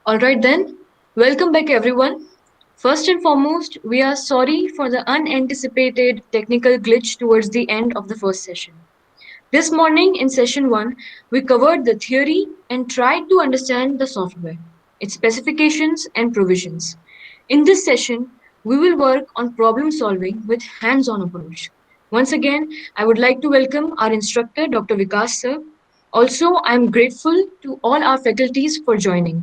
Alright then, welcome back everyone. First and foremost, we are sorry for the unanticipated technical glitch towards the end of the first session. This morning in session 1, we covered the theory and tried to understand the software, its specifications and provisions. In this session, we will work on problem solving with hands-on approach. Once again, I would like to welcome our instructor, Dr. Vikas sir. Also, I am grateful to all our faculties for joining.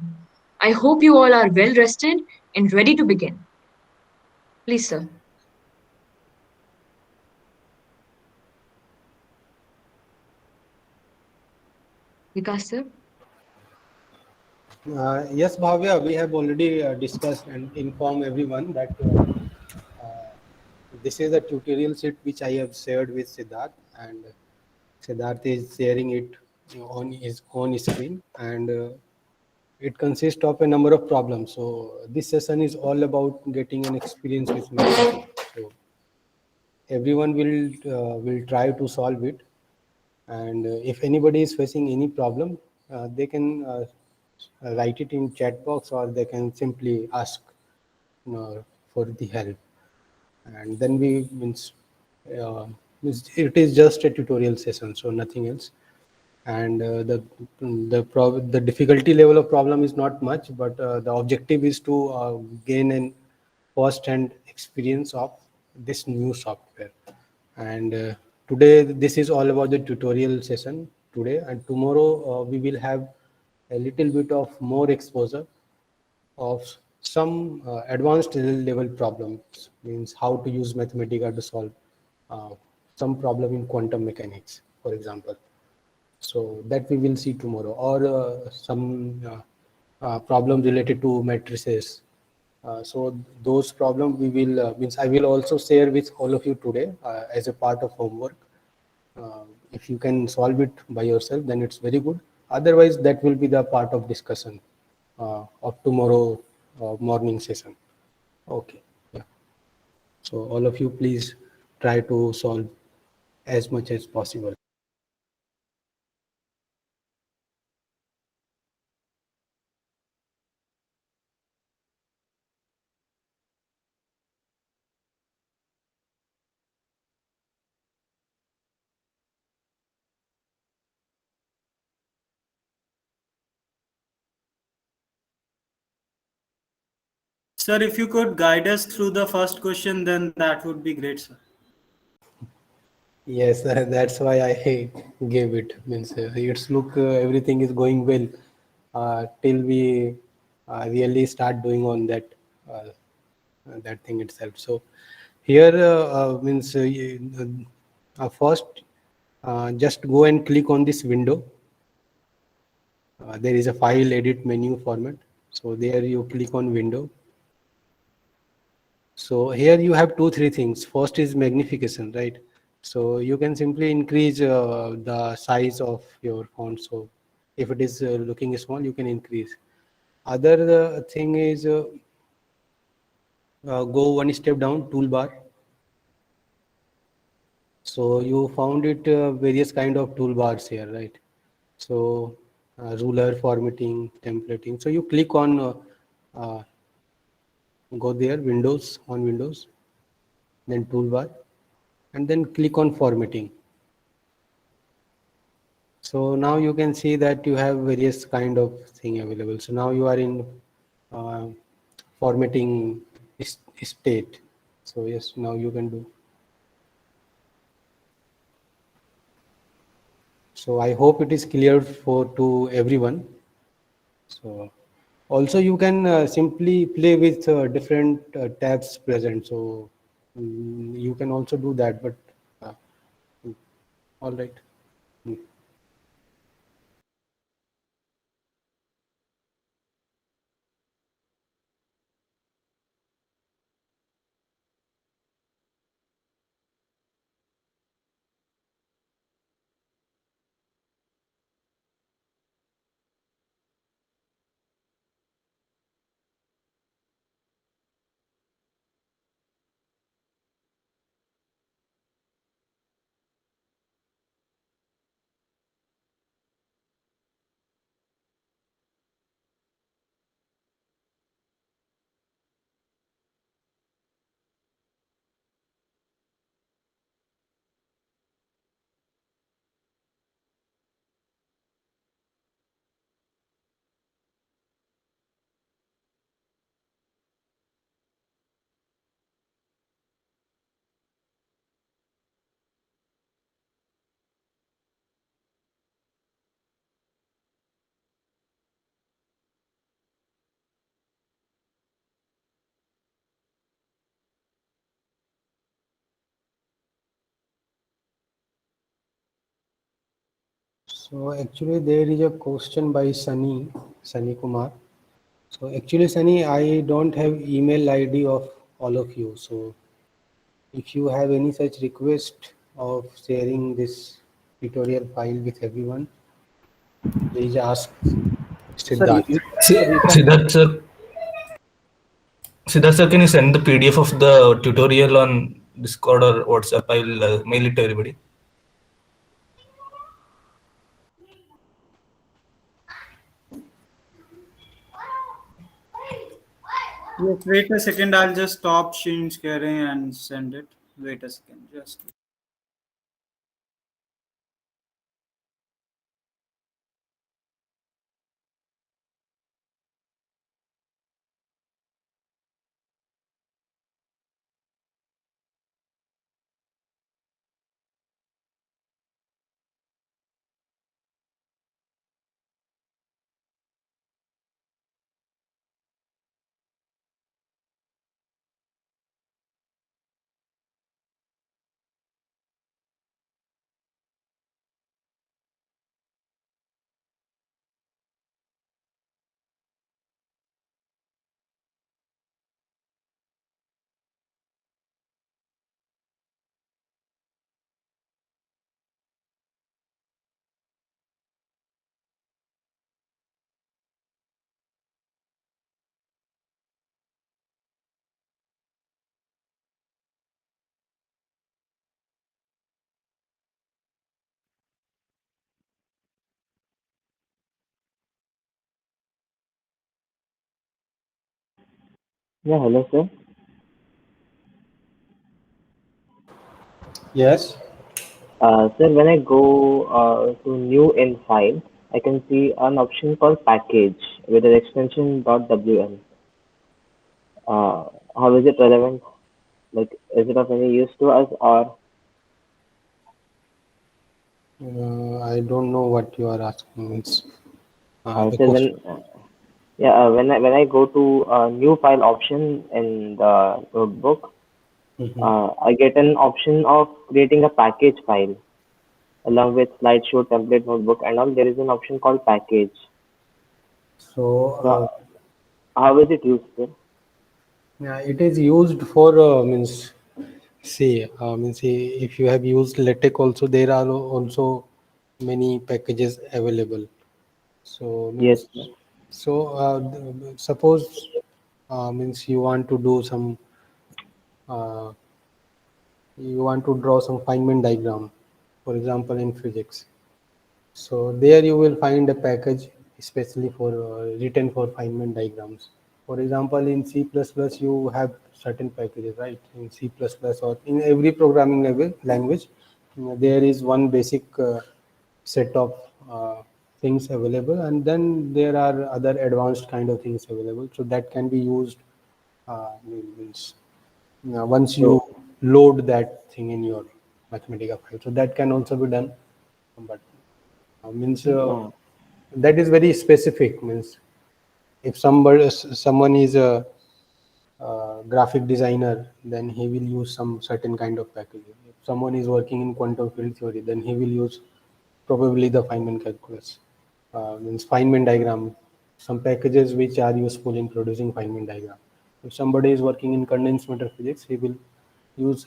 I hope you all are well rested and ready to begin. Please, sir. Vikas sir. Yes, Bhavya, we have already discussed and informed everyone that this is a tutorial sheet which I have shared with Siddharth, and Siddharth is sharing it on his own screen, and it consists of a number of problems. So this session is all about getting an experience with mathematics. So everyone will try to solve it, and if anybody is facing any problem, they can write it in chat box, or they can simply ask for the help. And then uh, it is just a tutorial session, so nothing else. And the difficulty level of problem is not much, but the objective is to gain an first hand experience of this new software. And today this is all about the tutorial session today, and tomorrow we will have a little bit of more exposure of some advanced level problems, means how to use Mathematica to solve uh, some problem in quantum mechanics, for example. So that we will see tomorrow, or some problem related to matrices. So those problems we will means I will also share with all of you today as a part of homework. If you can solve it by yourself, then it's very good. Otherwise, that will be the part of discussion of tomorrow morning session. Okay. Yeah. So all of you, please try to solve as much as possible. Sir, if you could guide us through the first question, then that would be great, sir. Yes, that's why I gave it. Means it's look everything is going well till we really start doing on that thing itself. So here means first just go and click on this window. There is a file edit menu format. So there you click on window. So here you have two, three things. First is magnification, right? So you can simply increase the size of your font. So if it is looking small, you can increase. Other thing is go one step down, toolbar. So you found it various kind of toolbars here, right? So ruler, formatting, templating. So you click on uh, go there, Windows, on Windows, then toolbar, and then click on formatting. So now you can see that you have various kind of thing available. So now you are in uh, formatting state. So yes, now you can do. So I hope it is clear for to everyone. So also you can simply play with different tabs present. So you can also do that. But uh, all right. Mm. So actually there is a question by Sunny Kumar. So actually Sunny, I don't have email ID of all of you. So if you have any such request of sharing this tutorial file with everyone, please ask Sir, Siddharth. you can. Siddharth sir, Siddharth sir, can you send the PDF of the tutorial on Discord or WhatsApp? I will mail it to everybody. Yes, wait a second. I'll just stop screen sharing and send it. Wait a second. Just. Yeah, hello, sir. Yes. Sir, when I go to new in file, I can see an option called package with an extension .wl. How is it relevant? Like, is it of any use to us or I don't know what you are asking. It's the sir, question. when I go to new file option in the notebook, Mhm. I get an option of creating a package file along with slideshow, template, notebook, and all. There is an option called package. So So, how is it used, sir? yeah, it is used for means say if you have used LaTeX also, there are also many packages available. So Yes, means sir. suppose means uh, you want to draw some Feynman diagram, for example in physics. So there you will find a package especially for written for Feynman diagrams. For example, in C++, you have certain packages, right? In C++ or in every programming language, there is one basic set of things available, and then there are other advanced kind of things available. So that can be used means once you So, load that thing in your Mathematica file. So that can also be done, but means uh, that is very specific. Means if someone is a graphic designer, then he will use some certain kind of packaging. If someone is working in quantum field theory, then he will use probably the Feynman calculus, means Feynman diagram, some packages which are useful in producing Feynman diagram. If somebody is working in condensed matter physics, he will use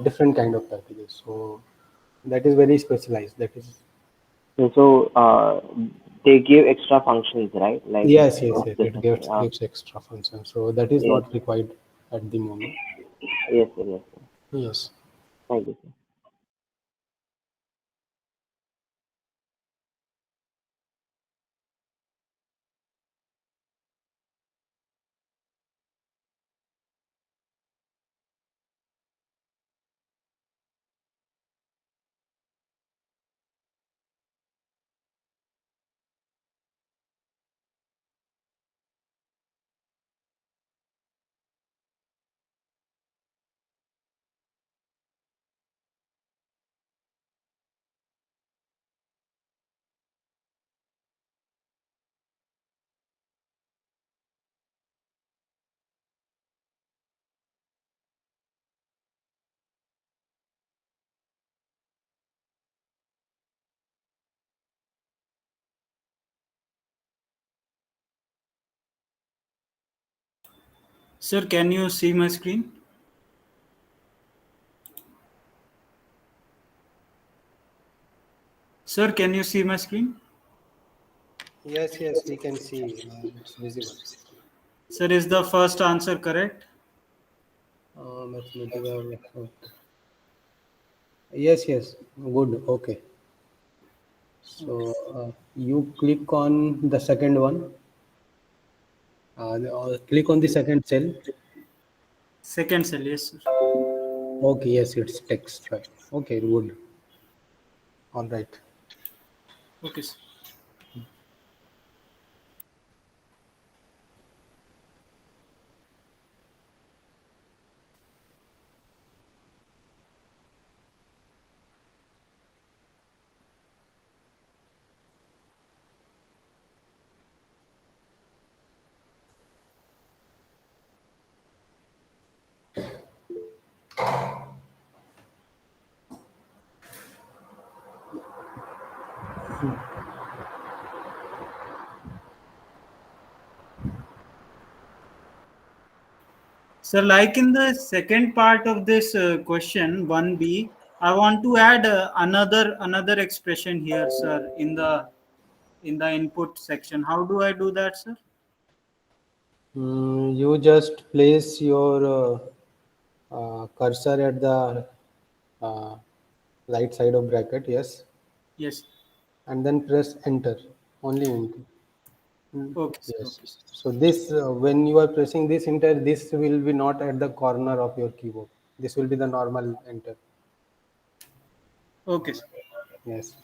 different kind of packages. So that is very specialized. That is so they give extra functions, right? Like, yes, yes, what's yes. this? It gives extra function. So that is Yes, not required at the moment. yes, sir, yes, sir. Yes. Thank you, sir. Sir, can you see my screen? Sir, can you see my screen? Yes, yes, we can see. It's visible. Sir, is the first answer correct? Mathematical. Okay. Yes, yes. Good. Okay. So you click on the second one. Click on the second cell. Second cell, yes, sir. Okay. Yes, it's text. Right. Okay. Good. All right. Okay, sir. So, like in the second part of this question, 1B, I want to add another expression here, sir, in the input section. How do I do that, sir? You just place your cursor at the uh, right side of bracket. Yes, Yes. and then press enter. Only enter. Okay, sir. Yes. Okay, sir. So this, when you are pressing this enter, this will be not at the corner of your keyboard. This will be the normal enter. Okay, sir. Yes.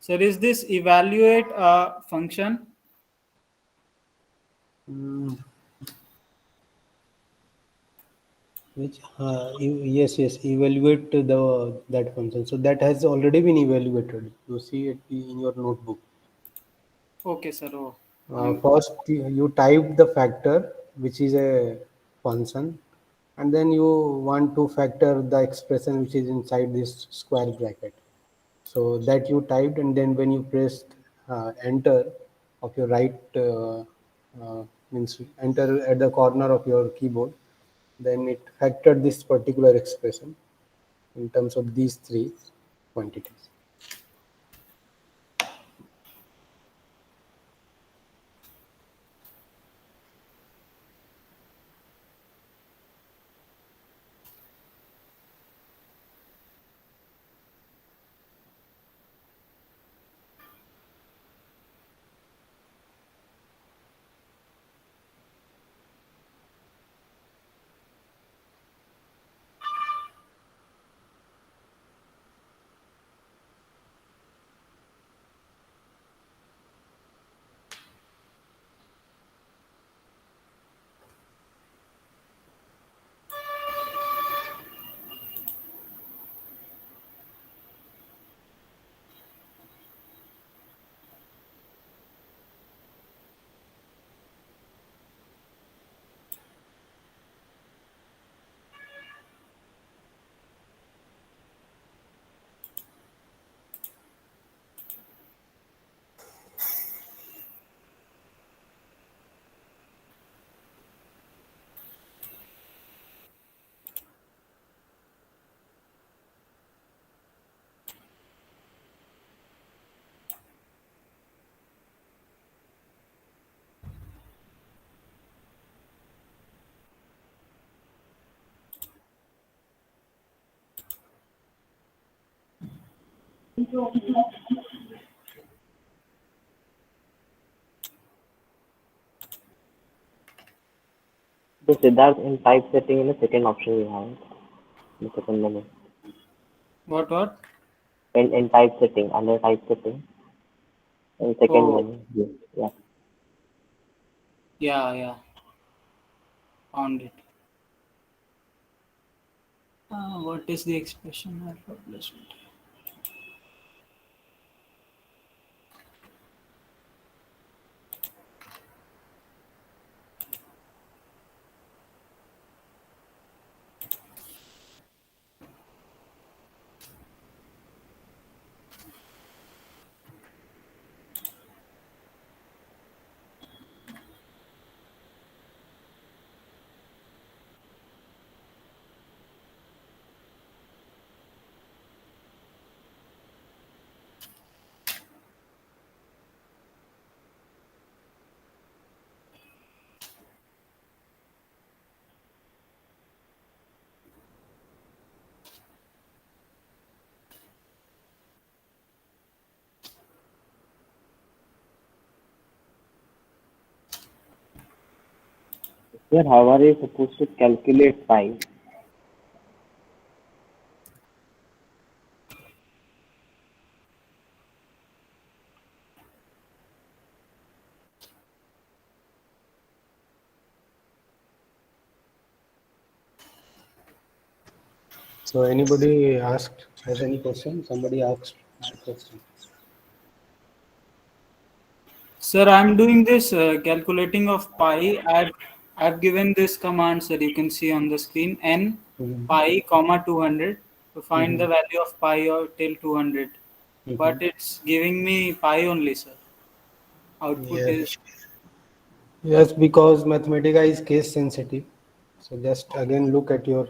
Sir, is this evaluate function? Mm, which yes, yes, evaluate the that function. So that has already been evaluated. You see it in your notebook. Okay, sir. Oh, fine. First, you type the factor, which is a function, and then you want to factor the expression which is inside this square bracket. So that you typed, and then when you pressed enter of your right, means enter at the corner of your keyboard, then it factored this particular expression in terms of these three quantities. So Siddharth, in typesetting, in the second option you have, the second menu. What? In typesetting, under typesetting, in second Oh, menu. Yes, yeah. yeah, yeah. Found it. What is the expression I published? Sir, how are you supposed to calculate pi? So anybody asked, has any question? Somebody asked the question. Sir, I'm doing this calculating of pi. I've given this command, sir. You can see on the screen n Mhm. pi comma 200 to find the Mhm. value of pi or till 200. But Mhm. it's giving me pi only, sir. Output is Yes. Yes, because Mathematica is case sensitive. So just again look at your.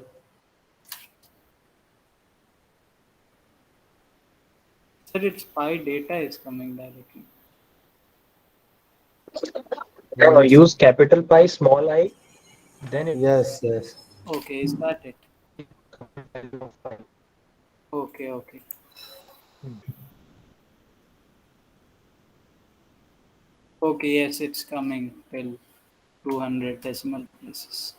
sir. It's pi data is coming directly. Use capital Pi, small I, then it Yes, yes. Okay, is that it? value of pi. Okay, okay. Okay, yes, it's coming till 200 decimal places.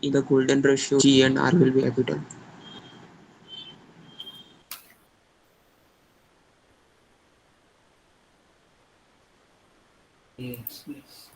In the golden ratio, G and R will be capital. Yes, yes.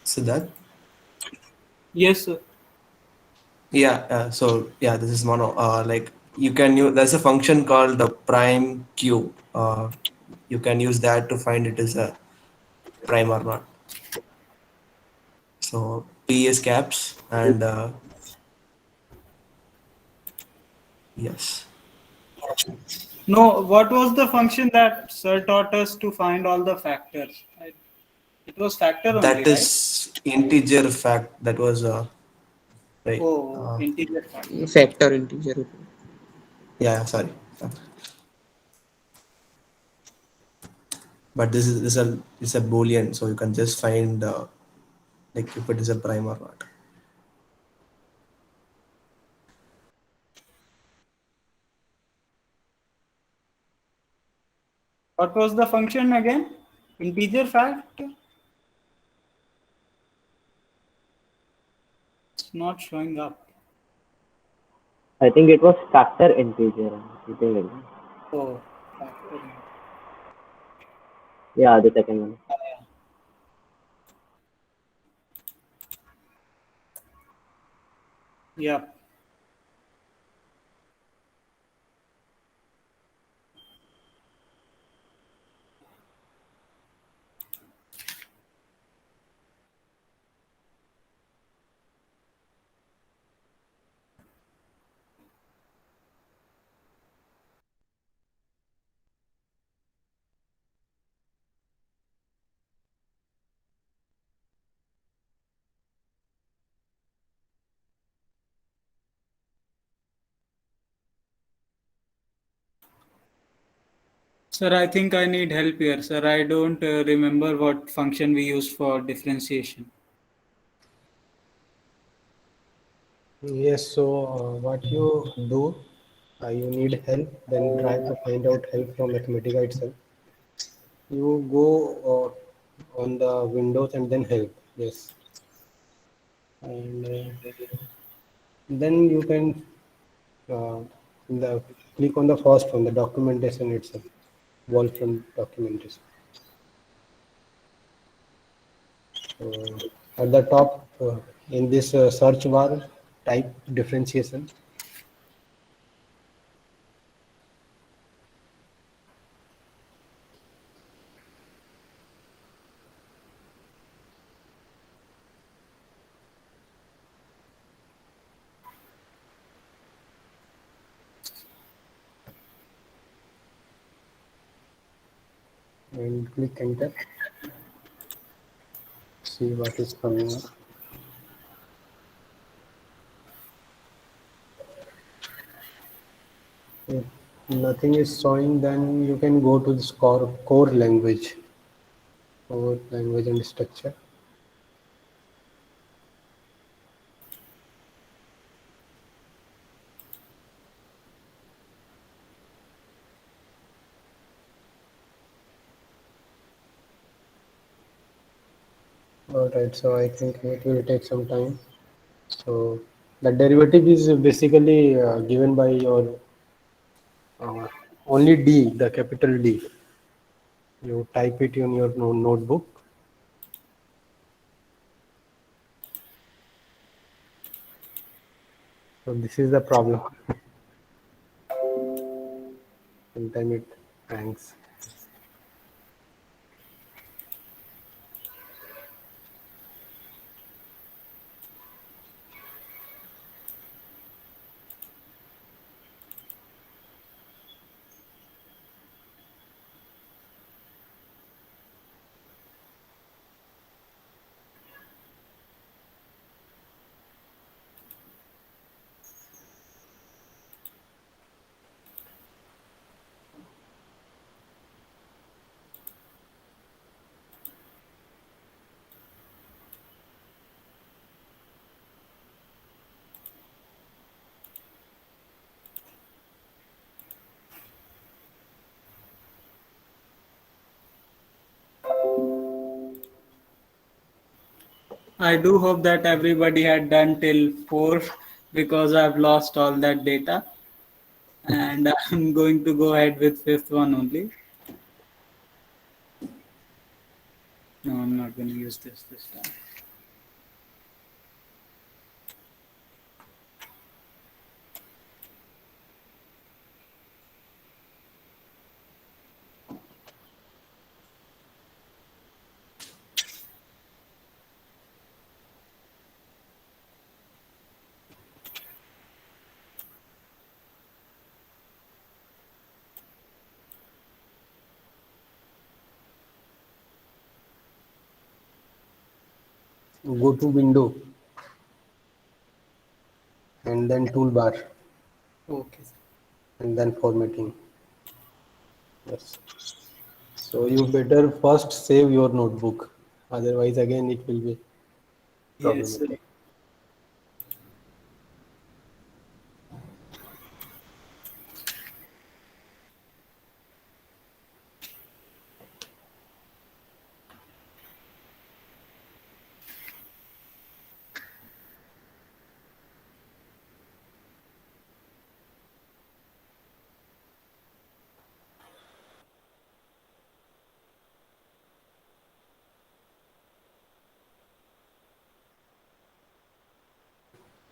Siddharth? Yes, sir. Yeah, so yeah, this is mono. Like you can use, there's a function called the prime q. You can use that to find it is a prime or not. So P is caps and yes. No, what was the function that sir taught us to find all the factors? It was factor only, That right? is integer fact. That was right. Oh, integer factor. Factor integer. Yeah, sorry. But this is a boolean, so you can just find like if it is a prime or not. What was the function again? Integer factor? It's not showing up. I think it was factor integer. Something like that. Oh, factor. Yeah, the second one. Yeah. Sir, I think I need help here. Sir, I don't remember what function we used for differentiation. Yes, so what you do, you need help, then try to find out help from Mathematica itself. You go on the Windows and then help. Yes. And then you can uh, the click on the first one, the documentation itself, Wolfram documentation. So at the top in this search bar, type differentiation. And click enter. See what is coming up. If nothing is showing, then you can go to this core language and structure. All right, so I think it will take some time. So the derivative is basically given by your only D, the capital D. You type it in your notebook. So this is the problem. Sometimes it hangs. I do hope that everybody had done till 4 because I've lost all that data. And I'm going to go ahead with fifth one only. No, I'm not going to use this time. go to window and then toolbar Okay. and then formatting. Yes. So you better first save your notebook. Otherwise, again, it will be Yes. problematic.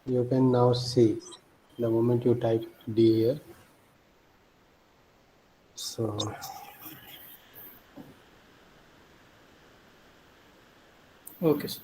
You can now see the moment you type D here. So Okay, sir.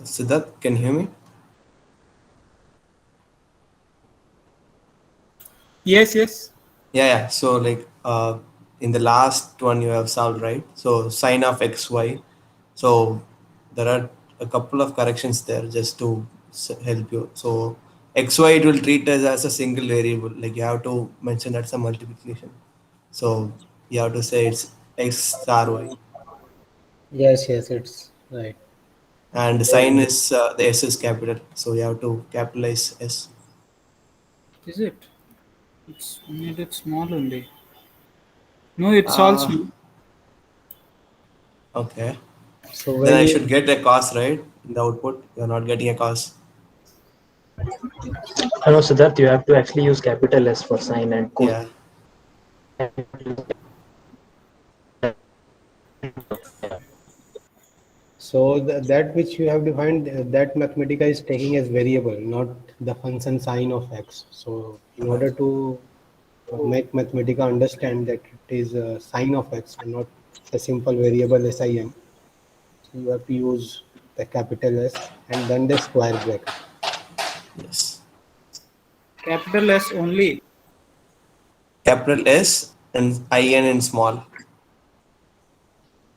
Siddharth, can you hear me? Yes, yes. Yeah. So like in the last one you have solved, right? So sine of xy. So there are a couple of corrections there just to help you. So xy it will treat as a single variable. Like you have to mention that's a multiplication. So you have to say it's x star y, yes, it's right. and sine is the s is capital. So you have to capitalize s. Is it? It's made it small only. No, it's all Uh, small. okay. So Then when I you should get a cos, right? In the output, you're not getting a cos. No, Siddharth, you have to actually use capital S for sine and cos. Yeah. so that which you have defined, that Mathematica is taking as variable, not the function sine of x. So in order to make Mathematica understand that it is a sine of x and not a simple variable sin, so you have to use the capital S and then the square bracket. Yes. Capital S only. Capital S and in in small,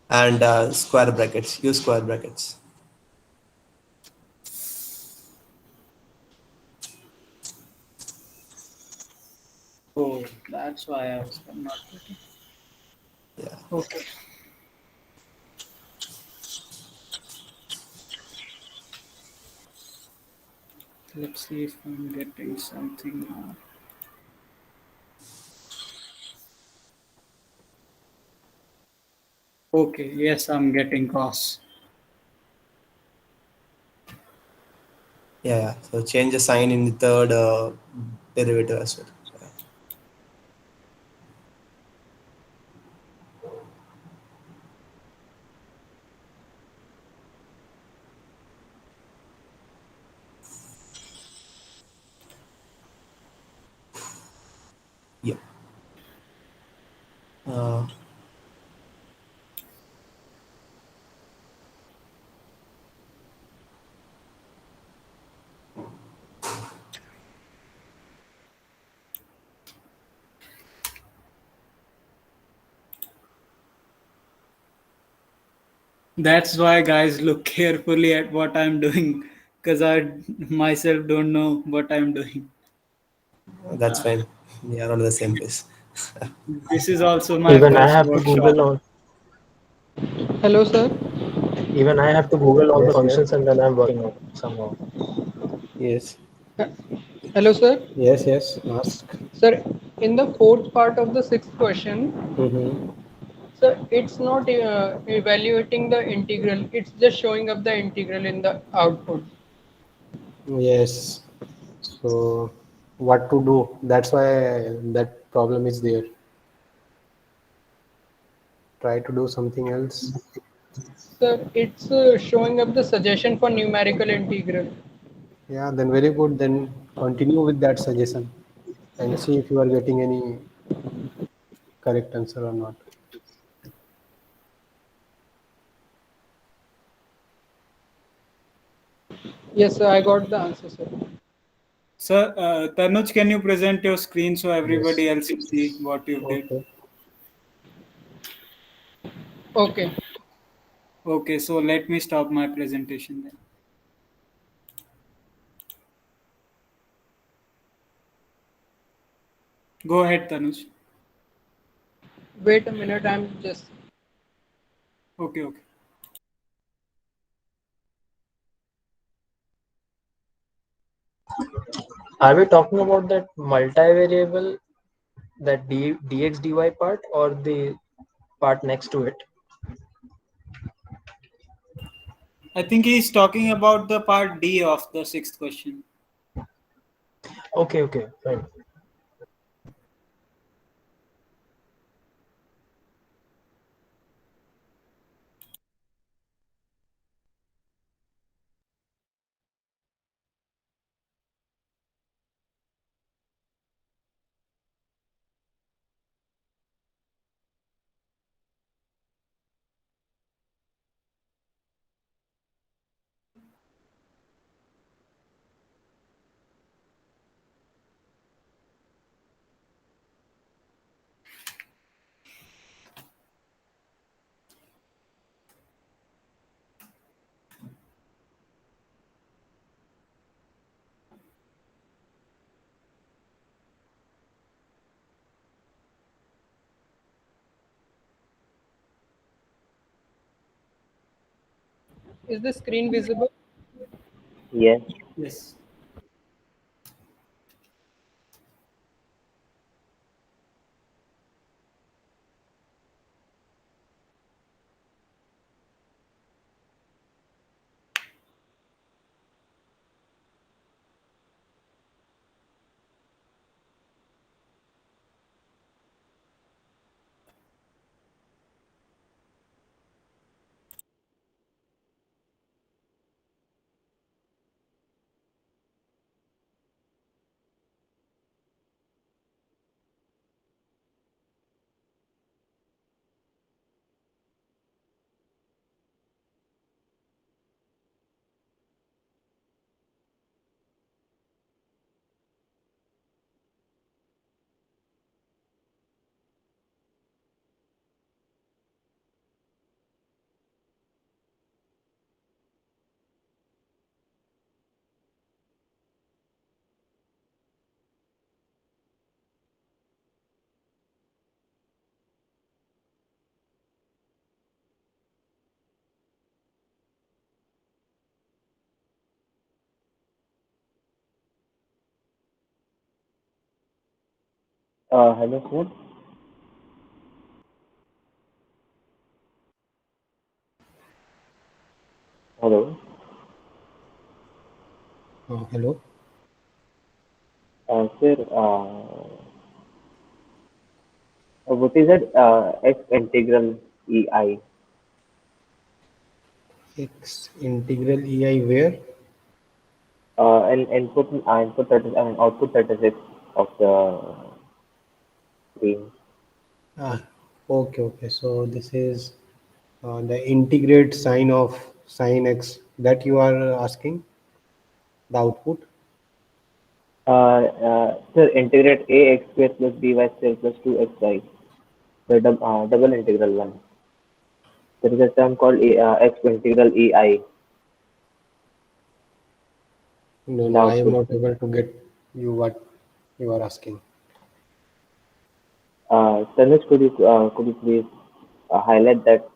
and square brackets. Use square brackets. Oh, that's why I was not getting. Yeah. Okay. Let's see if I'm getting something now. Okay, yes, I'm getting cos. Yeah. So change the sign in the third derivative as well. Yeah. Uh, That's why, guys, look carefully at what I'm doing because I myself don't know what I'm doing. that's fine. We are on the same place. This is also my Even I first have to workshop. Google all. Hello, sir. Even I have to Google all the Yes, yes, functions, and then I'm working out somehow. yes, Hello, sir. yes, yes. Ask. Sir, in the fourth part of the sixth question, Mm-hmm. sir, it's not evaluating the integral. It's just showing up the integral in the output. Yes. So, what to do? That's why that problem is there. Try to do something else. Sir, it's showing up the suggestion for numerical integral. Yeah, then very good. Then continue with that suggestion and see if you are getting any correct answer or not. Yes, sir, I got the answer, sir. Sir, Tanuj, can you present your screen so Yes. everybody else can see what you did? Okay. Okay. Okay, so let me stop my presentation then. Go ahead, Tanuj. Wait a minute, I'm just. Okay, okay. Are we talking about that multivariable, that dx dy part, or the part next to it? I think he's talking about the part D of the sixth question. Okay, okay, fine. Is the screen visible? Yes. Yes. Hello, sir. Hello. Hello. Sir, what is that? X integral EI. X integral EI where? And input 30, output 36 of the screen. Ah, okay, okay. So this is the integrate sign of sin x that you are asking, the output. Sir, integrate ax square plus by square plus 2xy. The double integral one. There is a term called x integral EI, No, the no, I am output. not able to get you what you are asking. Tanuj, could you please highlight that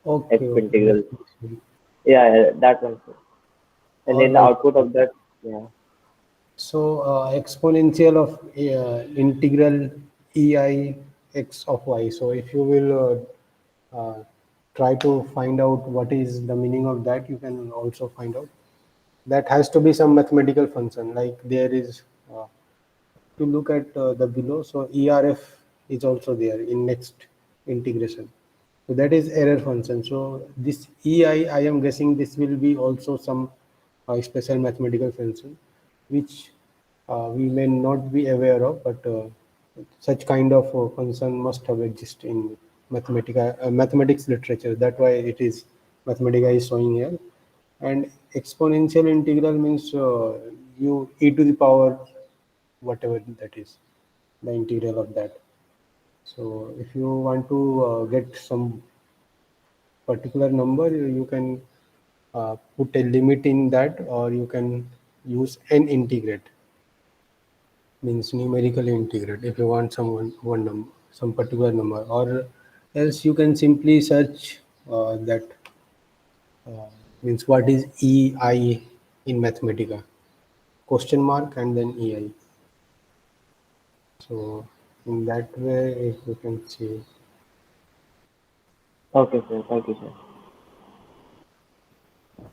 Okay, exp okay, integral? definitely. Yeah, that one, sir. And All then the right. output of that, yeah. So exponential of integral ei x of y. So if you will try to find out what is the meaning of that, you can also find out. That has to be some mathematical function. Like there is, to look at the below. So ERF is also there in next integration. So that is error function. So this EI, I am guessing this will be also some special mathematical function, which we may not be aware of, but such kind of function must have existed in mathematics literature. That's why it is Mathematica is showing here. And exponential integral means you e to the power whatever that is, the integral of that. So if you want to get some particular number, you can put a limit in that, or you can use n integrate, means numerically integrate if you want one number, some particular number, or else you can simply search that uh, means what is ei in Mathematica, question mark and then ei. So in that way, if you can see. Okay, sir. Thank you, sir.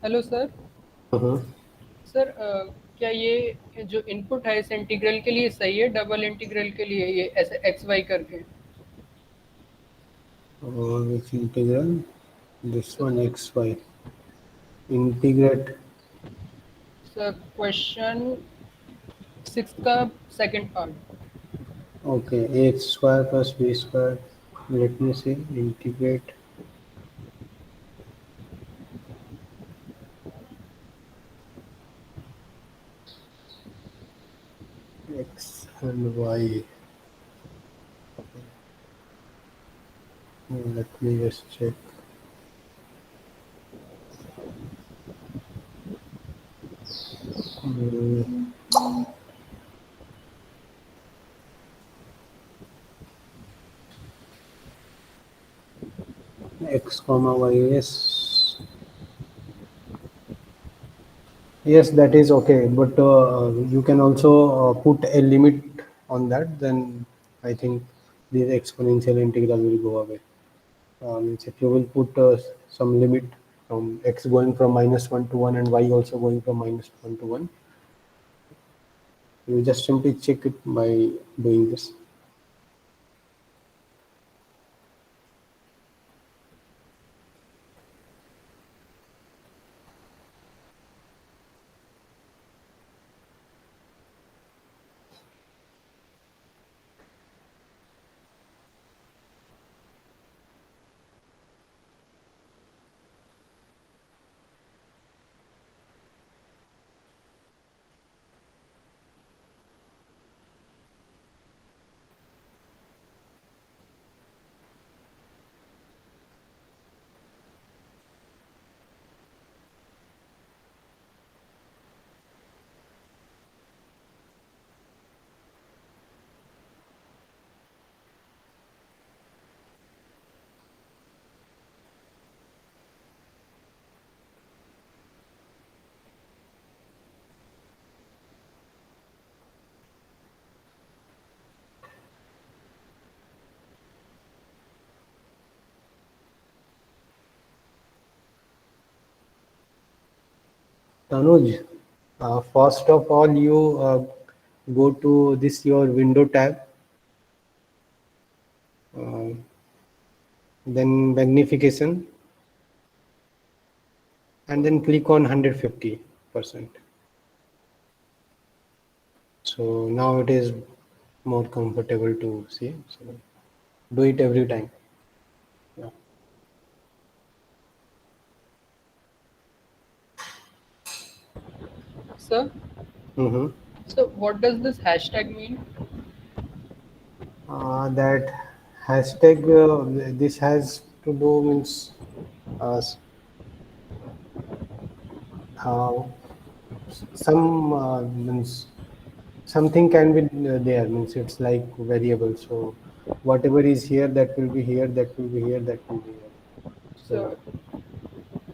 Hello sir. Uh-huh. Sir क्या ये जो input है इस integral के लिए सही है, double integral के लिए ये ऐसे एक्स वाई करके? Which integral? This one xy. Integrate. Sir question 6 का second part. Okay, x square plus b square. Let me see. Integrate x and y. Let me just check. Mm, x comma y. Yes. Yes, that is okay. But you can also put a limit on that. Then I think this exponential integral will go away. Means if you will put some limit from x going from -1 to 1 and y also going from -1 to 1, you just simply check it by doing this. Tanuj, first of all, you go to this your window tab, uh, then magnification, and then click on 150%. So now it is more comfortable to see. So do it every time. Yeah. Sir, Mm-hmm. so what does this hashtag mean? That hashtag, this has to do means uh, uh, some means something can be there, means it's like variable. So whatever is here, that will be here, that will be here, that will be here. So,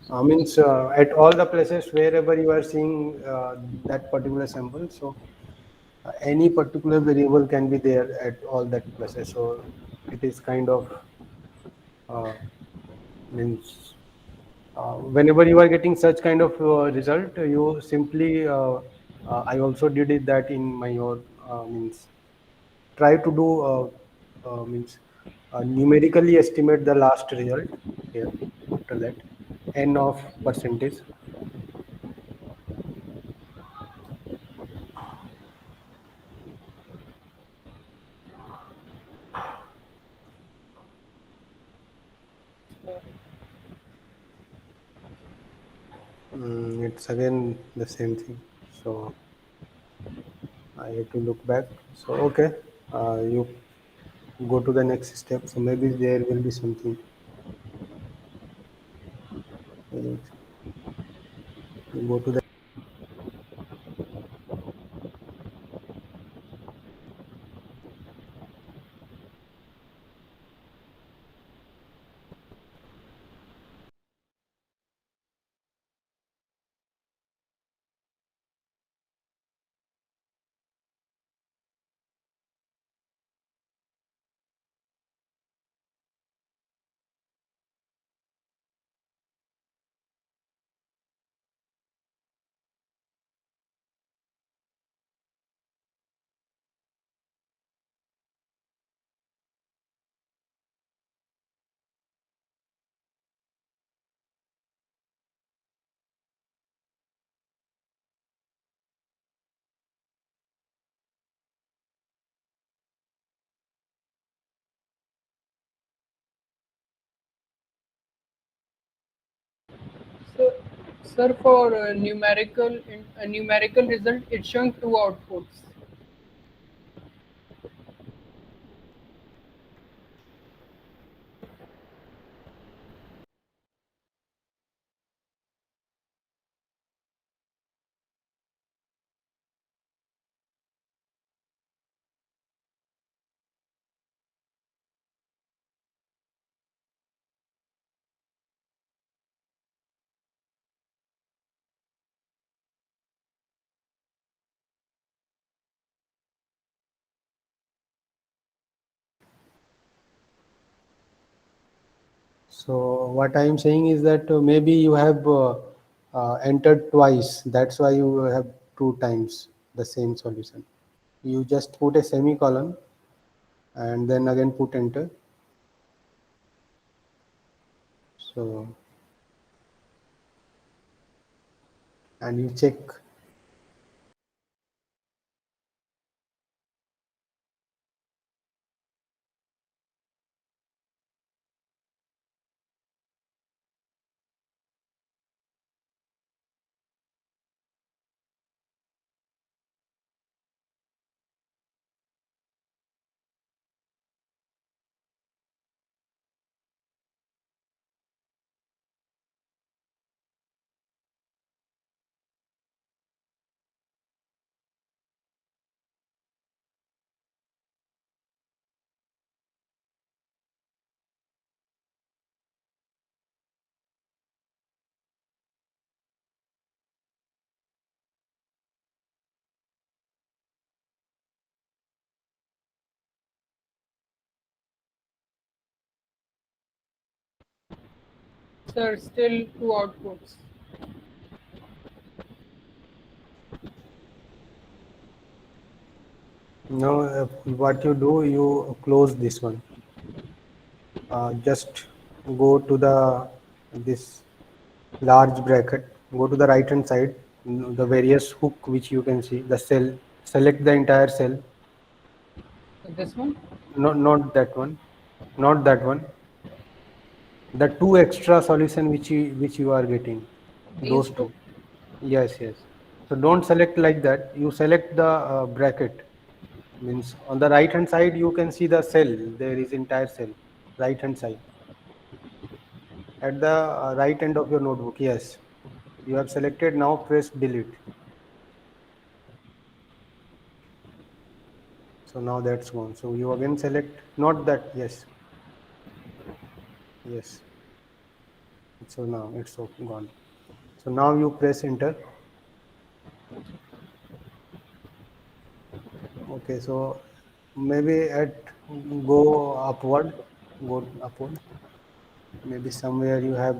So means at all the places wherever you are seeing that particular sample, so any particular variable can be there at all that places. So it is kind of uh, means whenever you are getting such kind of result, you simply I also did it that in my your means try to do means numerically estimate the last result here after that n of percentage. It's again the same thing. So I have to look back. So okay, you go to the next step. So maybe there will be something. You go to the. so sir, for numerical result, it's showing two outputs. So what I am saying is that maybe you have entered twice. That's why you have two times the same solution. You just put a semicolon and then again put enter. So and you check. Sir, still two outputs. Now what you do, you close this one. Just go to the this large bracket, go to the right hand side, the various hook which you can see, the cell, select the entire cell. This one, Not that one, not that one, the two extra solution which you are getting, these those two. two. Yes, yes. So don't select like that, you select the bracket. Means on the right hand side you can see the cell, there is entire cell, right hand side, at the right end of your notebook. Yes, you have selected. Now press delete. So now that's gone. So you again select, not that, yes. Yes. So now it's gone. So now you press enter. Okay, so maybe go upward, go upward. Maybe somewhere you have.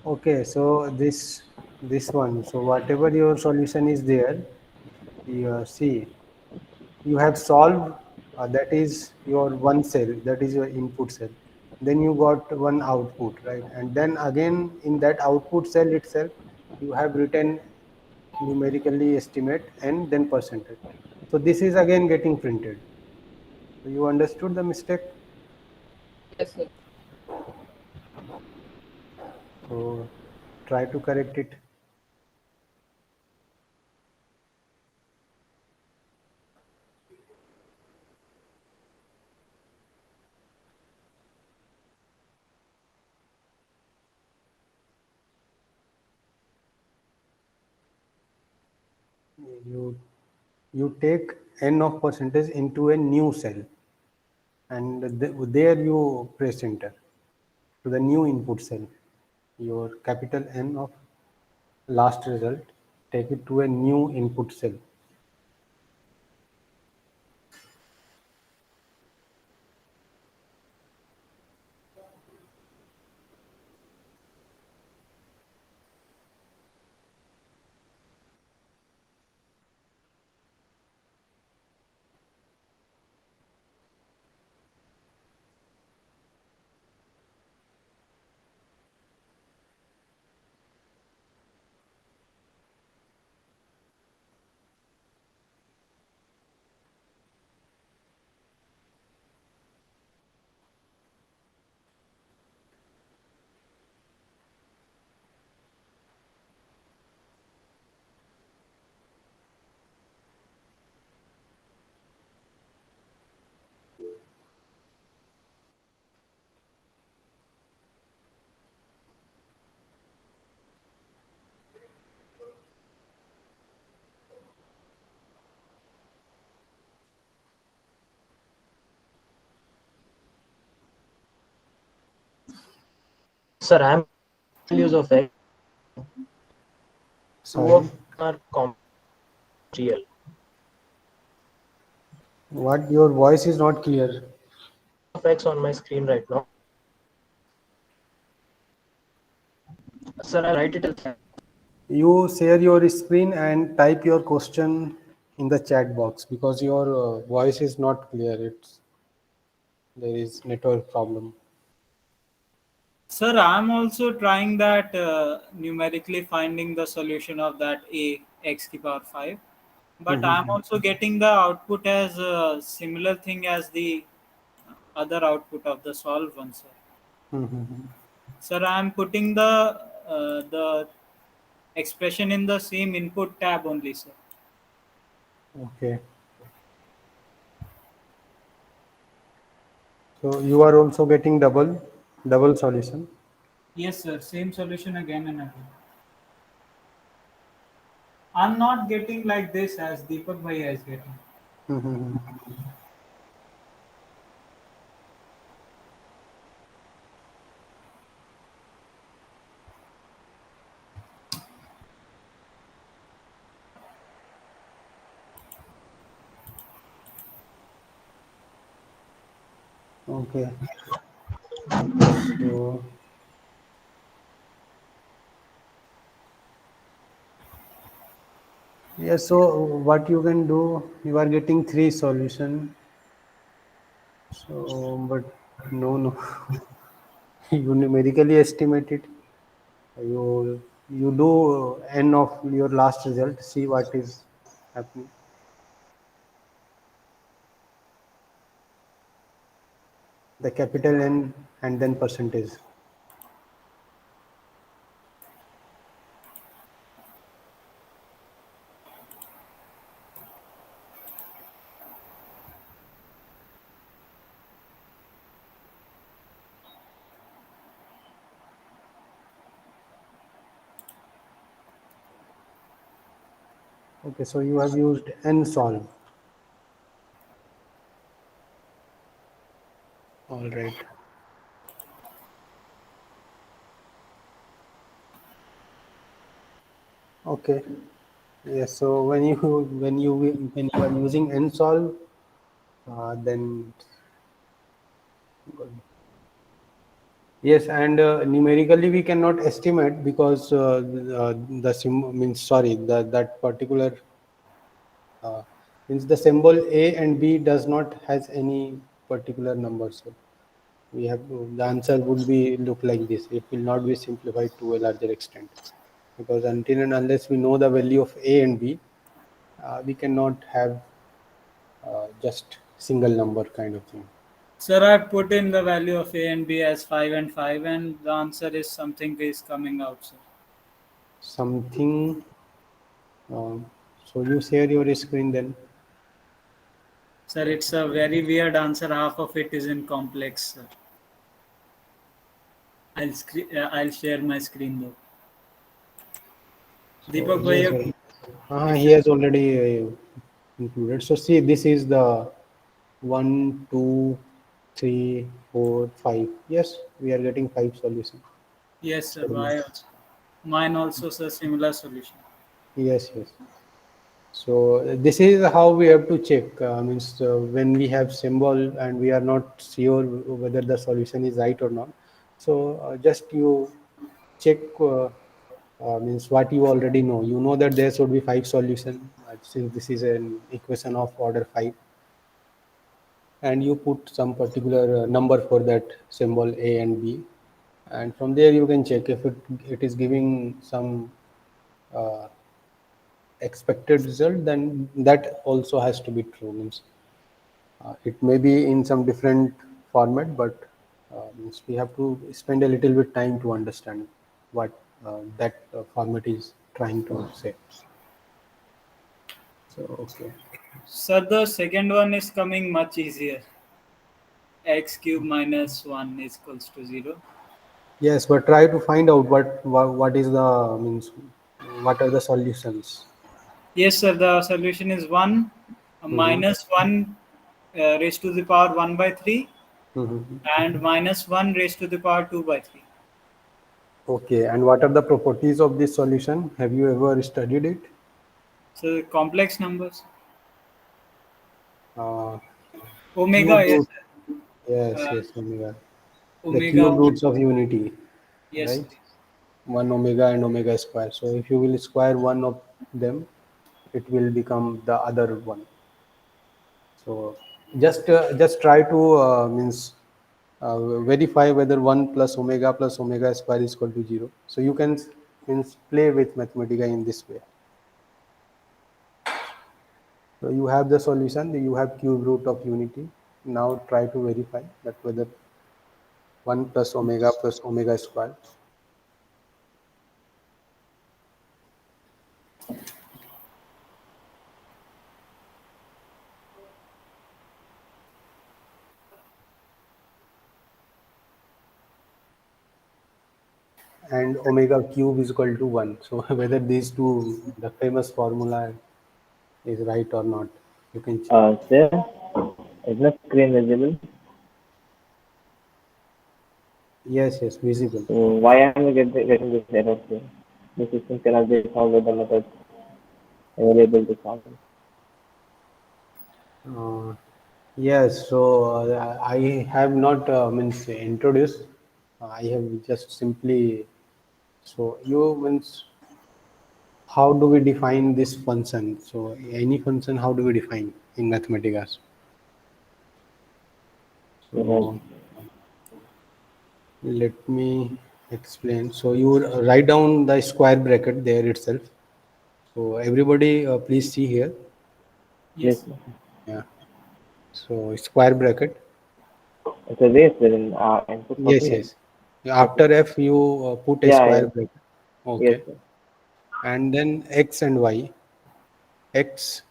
Okay, so this one. So whatever your solution is there, you see, you have solved. That is your one cell. That is your input cell. Then you got one output, right? And then again in that output cell itself, you have written numerically estimate and then percentage. So this is again getting printed. So you understood the mistake? Yes, sir. So try to correct it. You you take n of percentage into a new cell, and there you press enter to the new input cell. Your capital N of last result, take it to a new input cell. Sir, I'm values of X. Two Sorry, of them are real. what, your voice is not clear. Of X on my screen right now. Sir, I'll write it as You share your screen and type your question in the chat box because your voice is not clear. There is network problem. Sir, I'm also trying that numerically finding the solution of that a x to the power 5. But I'm also getting the output as a similar thing as the other output of the solved one, sir. Sir, I'm putting the expression in the same input tab only, sir. Okay. So you are also getting double solution. Yes, sir. Same solution again and again. I'm not getting like this as Deepak Bhaiya is getting. Okay. So yes, so what you can do, you are getting three solution. So, but no, you numerically estimate it. You do n of your last result. See what is happening. The capital N and then percentage. Okay, so you have used nsolve. All right. Okay. Yes. So when you are using nsolve, then yes, and numerically we cannot estimate because the means sorry that particular uh, means the symbol A and B does not has any particular number. So we have to, the answer would be look like this. It will not be simplified to a larger extent because until and unless we know the value of A and B, we cannot have just single number kind of thing. Sir, I put in the value of A and B as 5 and 5, and the answer is something is coming out, sir. Something. So you share your screen then. Sir, it's a very weird answer. Half of it is in complex, sir. I'll share my screen though. So Deepak he has, bhaiya, if he you has already included. So see, this is the 1, 2, 3, 4, 5. Yes, we are getting 5 solutions. yes, sir. So Why also? Mine also, sir. Similar solution. yes, yes. So this is how we have to check. Means when we have symbol and we are not sure whether the solution is right or not. So just you check means what you already know. You know that there should be 5 solution since this is an equation of order 5, and you put some particular number for that symbol A and B, and from there you can check if it is giving some uh, expected result, then that also has to be true. Means it may be in some different format, but means we have to spend a little bit time to understand what that format is trying to say. So okay. Sir, the second one is coming much easier. X cube minus 1 is equals to 0. Yes, but try to find out what is the means what are the solutions. Yes, sir. The solution is 1 Hmm. minus 1 raised to the power 1 by 3 Hmm. and minus 1 raised to the power 2 by 3. Okay, and what are the properties of this solution? Have you ever studied it? So complex numbers. Uh, Omega, cube yes, root. sir. Yes, Uh, yes, omega. The omega. cube roots of unity, Yes, right? sir. 1 omega and omega square. So if you will square one of them, it will become the other one. So just try to means verify whether 1 plus omega square is equal to 0. So you can means play with Mathematica in this way. So you have the solution, you have cube root of unity. Now try to verify that whether 1 plus omega square. And omega cube is equal to 1. So whether these two, the famous formula is right or not, you can check. Sir, is the screen visible? Yes, yes, visible. So why am I getting this error here? The system cannot be solved with the methods available to solve it. Uh, yes, so I have not means introduced. I have just simply, so you means how do we define this function? So any function, how do we define in Mathematica? Right. So let me explain. So you write down the square bracket there itself. So everybody, please see here. Yes, Yes. sir. Yeah. So square bracket. It's a waste in input for Yes, here. yes. Okay. After F, you put a Yeah, square yes, bracket. yes, Okay. sir. And then X and Y. X,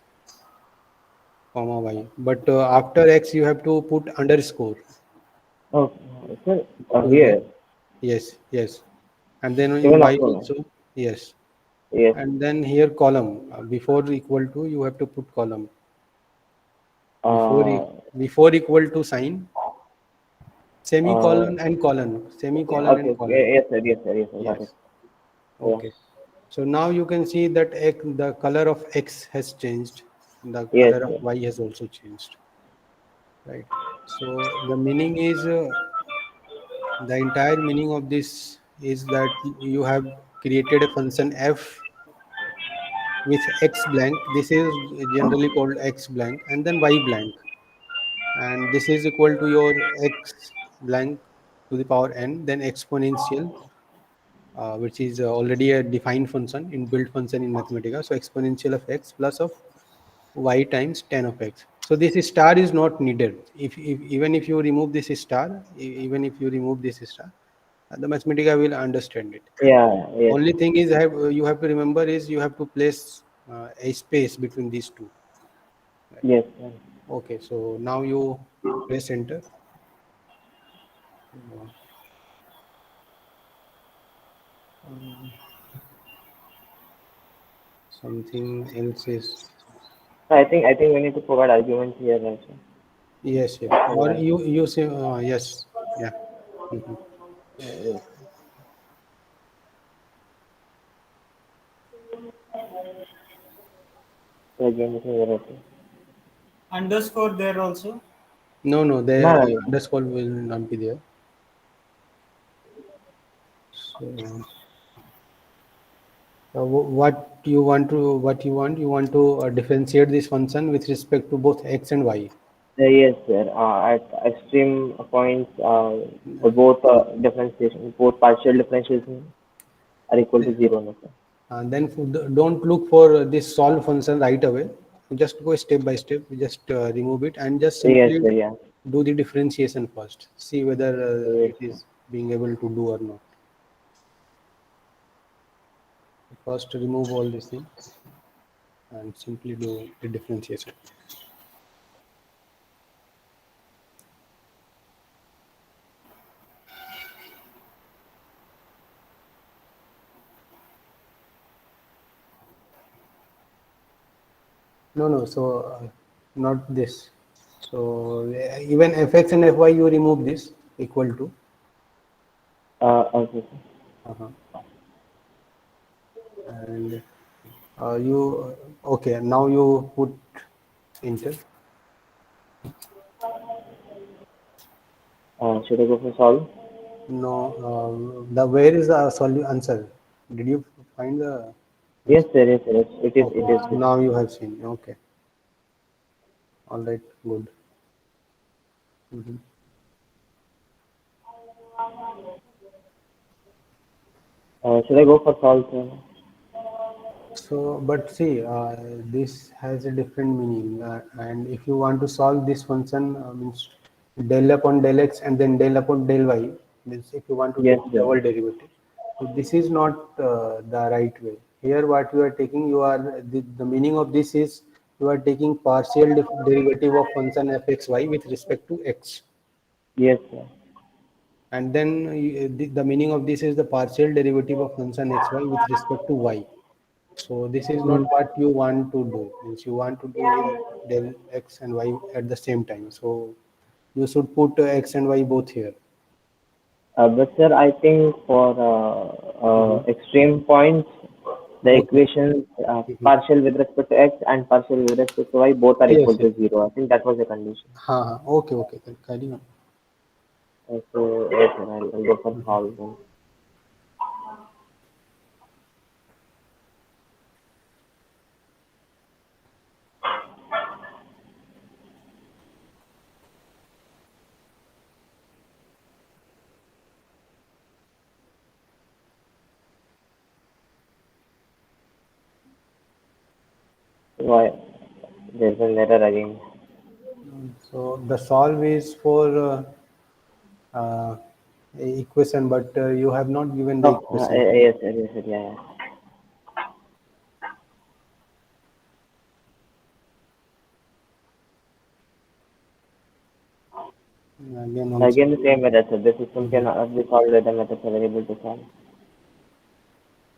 comma Y. But after X, you have to put underscore. Okay, sir. So Here, yes, yes. And then in even Y after one. also, yes. Yes. and then here column. Before equal to, you have to put column. Before Uh, before equal to sign, uh, semicolon and colon, semicolon okay. and colon. Yes, sir. Yes, sir. Yes, sir. Got it. Yes. Yeah. Okay. So now you can see that the color of X has changed. The Yes, color of sir. Y has also changed. Right. So the meaning is the entire meaning of this is that you have created a function f with x blank. This is generally called x blank and then y blank. And this is equal to your x blank to the power n, then exponential, which is already a defined function, inbuilt function in Mathematica. So exponential of x plus of y times 10 of x. So this star is not needed. If even if you remove this star, even if you remove this star, the Mathematica will understand it. Yeah. Yes. Only thing is you have to remember is you have to place a space between these two. Right. Yes, sir. Okay, so now you press enter. Something else is I think we need to provide arguments here also. yes, yes. Or Yeah. you say yes, yeah. Mhm. Yes. So again, this is error. Underscore there also. No, no, No, the no, no. underscore will not be there. So what you want to differentiate this function with respect to both x and y. Yes, sir. At extreme points, both differentiation, both partial differentiation are equal to zero, no, sir. Then don't look for this solve function right away. Just go step by step. Just remove it and just Yes, simply sir. Yeah. do the differentiation first. See whether Yes, it sir. is being able to do or not. First, remove all these things and simply do the differentiation. No, no. So not this. So even fx and fy you remove this equal to. Okay, sir. Uh-huh. And you okay. Now you put enter. Should I go for solve? No, the where is the answer? Did you find the Yes, answer? sir. Yes, sir. Yes. It is. It Okay, is. so now you have seen. Okay, all right, good. Mhm. Should I go for solve, sir? So, but see, this has a different meaning, and if you want to solve this function, means del upon del x and then del upon del y, means if you want to Yes, take sir. double derivative. So this is not the right way. Here, what you are taking, the meaning of this is you are taking partial derivative of function f x y with respect to x, Yes, sir. and then the meaning of this is the partial derivative of function x y with respect to y. So this is not Mm. what you want to do. Means you want to do here del x and y at the same time. So you should put x and y both here. But sir, I think for Hmm. extreme points, the Both. equations Mhm. partial with respect to x and partial with respect to y both are Yes, equal yes. to zero. I think that was the condition. Okay, okay. Then carry on. So yes, sir, I'll go for Mhm. solve then. Why? There's an error again. So the solve is for uh, equation, but you have not given the Oh, equation. yes, sir, yes, sir, yeah, yeah. Again, also. Again, the same method, sir. The system Mhm. cannot be solved with the methods available to solve.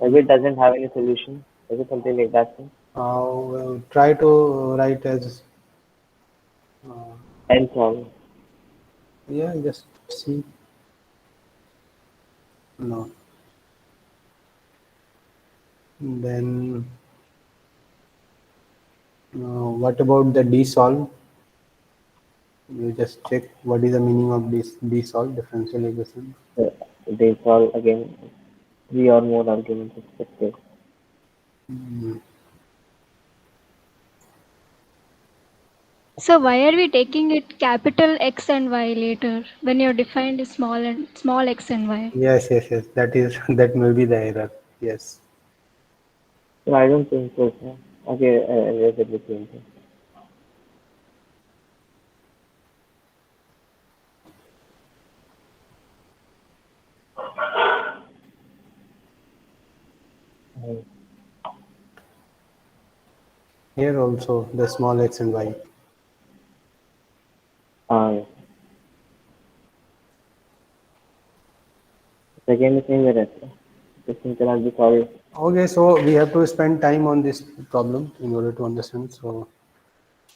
If it doesn't have any solution, is it something like that? Sir? Well, try to write as And solve. yeah, just see. No. Then what about the desolve? You just check what is the meaning of this desolve differential equation. They solve again 3 or more arguments expected. So why are we taking it capital X and Y later when you're defined as small x and y? Yes, yes, yes. That is that may be the error. Yes. So I don't think so. Sir. Okay, erase it between. Here also the small x and y. Yes. Second is same error. This thing cannot be solved. Okay, so we have to spend time on this problem in order to understand. So,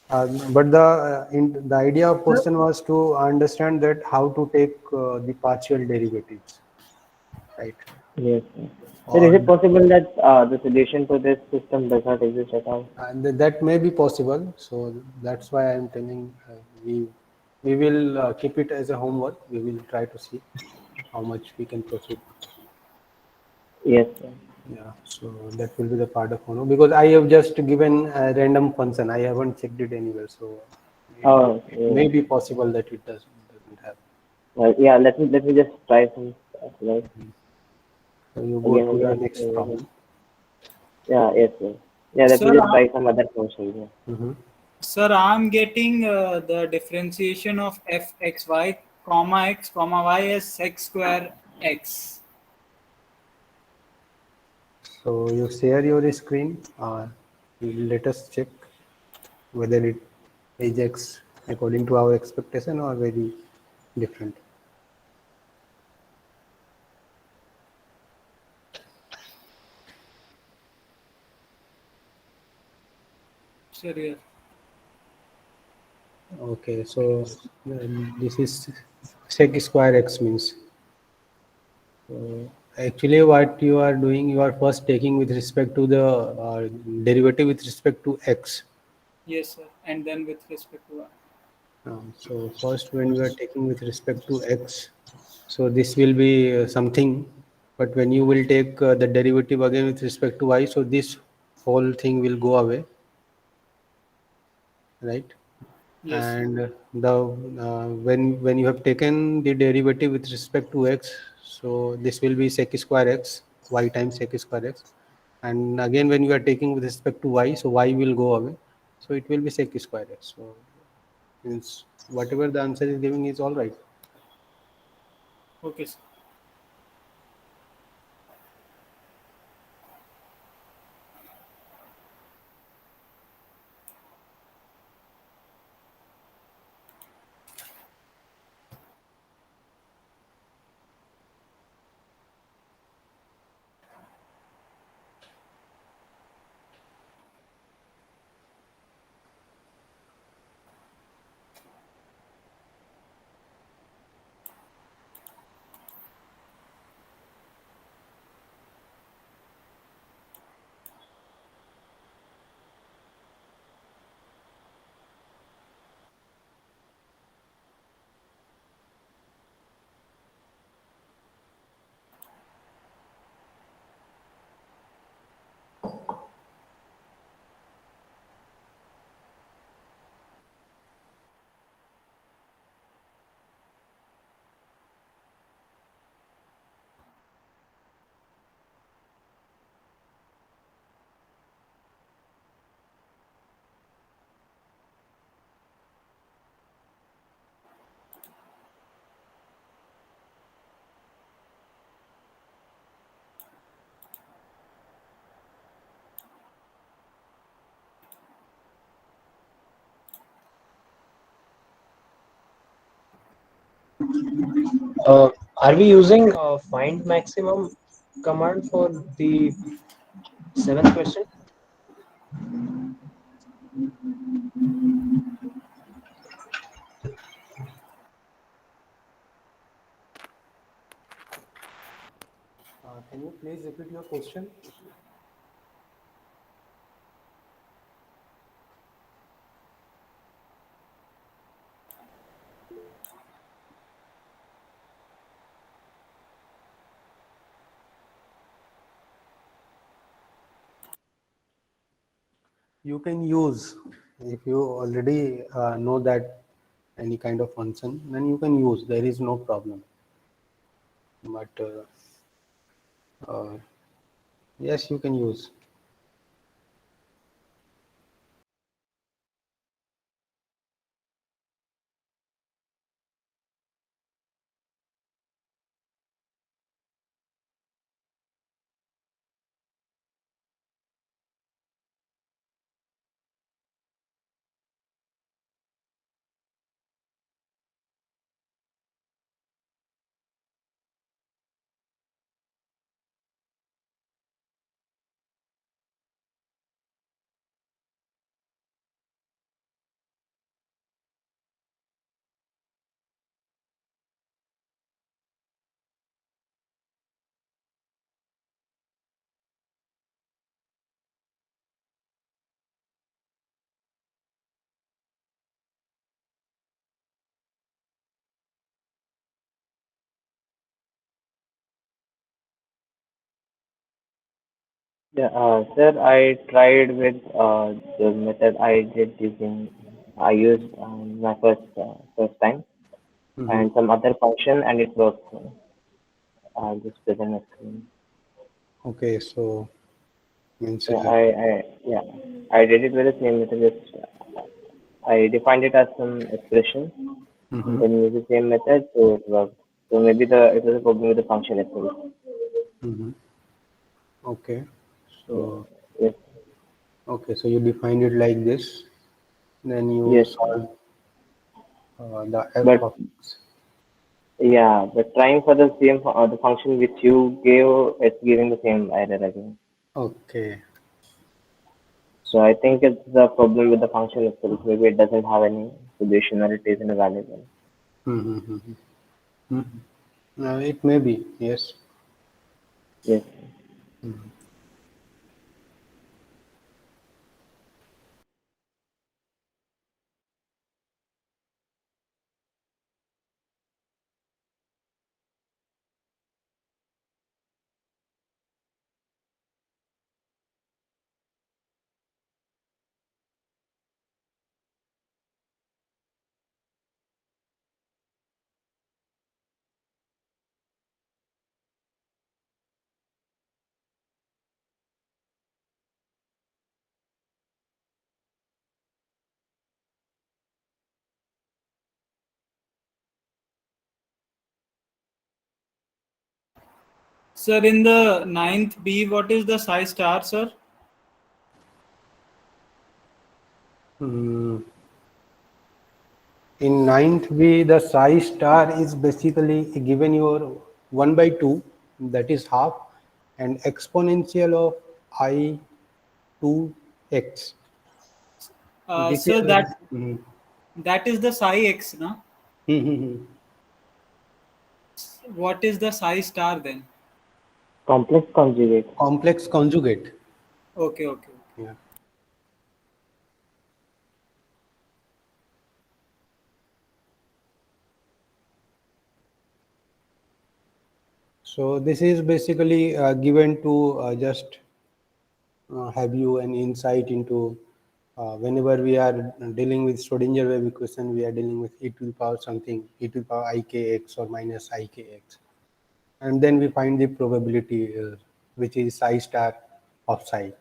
but the idea of question was to understand that how to take the partial derivatives, right? Yes. Sir. Sir, Or is it possible that the solution to this system does not exist at all? and that may be possible. So that's why I am telling we will keep it as a homework. We will try to see how much we can proceed. Yes. Sir. Yeah, so that will be the part of homework because I have just given a random function. I haven't checked it anywhere, so it may be possible that it doesn't have. Well, yeah. Let me just try some stuff, right? So you go to the next problem. Yeah. Yes. Sir. Yeah. Let me Sir, just try some other functions. Yeah. Sir, I'm getting the differentiation of fxy comma x comma y as x square x. So you share your screen. Let us check whether it ejects according to our expectation or very different. Sir, yeah. Okay, so this is sec square x means. Actually, what you are doing, you are first taking with respect to the derivative with respect to x. Yes, sir. And then with respect to y. So first, when we are taking with respect to x, so this will be something. But when you will take the derivative again with respect to y, so this whole thing will go away, right? Yes. And the when you have taken the derivative with respect to x, so this will be sec square x, y times sec square x, and again when you are taking with respect to y, so y will go away, so it will be sec square x. So means whatever the answer is giving is all right. Okay, sir. Are we using find maximum command for the seventh question? Can you please repeat your question? You can use, if you already know that any kind of function, then you can use, there is no problem. But yes, you can use. Yeah, sir, I tried with the method I did using, I used my first time Mhm. and some other function and it works. I'll just present my screen. Okay, so means Yeah, I did it with the same method. Just I defined it as some expression and mhm, then use the same method, so it worked. So maybe it was a problem with the function itself. mhm. Okay, Yeah. so Yes. you defined it like this, then you Yes. solve the f But of x. yeah, but trying for the same the function which you gave, it's giving the same error again. Okay. So I think it's the problem with the function itself. Maybe it doesn't have any solution or it isn't available. Mm-hmm. It may be, yes. Yes. Mhm. Sir, in the ninth B, what is the psi star, sir? Mm. In ninth B, the psi star is basically given your 1 by 2, that is half, and exponential of I 2x. This is Sir, mhm. that is the psi x, na? Mhm. What is the psi star then? Complex conjugate. Complex conjugate. Okay, okay. Yeah. So this is basically given to just have you an insight into whenever we are dealing with Schrodinger wave equation, we are dealing with e to the power something, e to the power ikx or minus ikx. And then we find the probability, which is psi star of psi.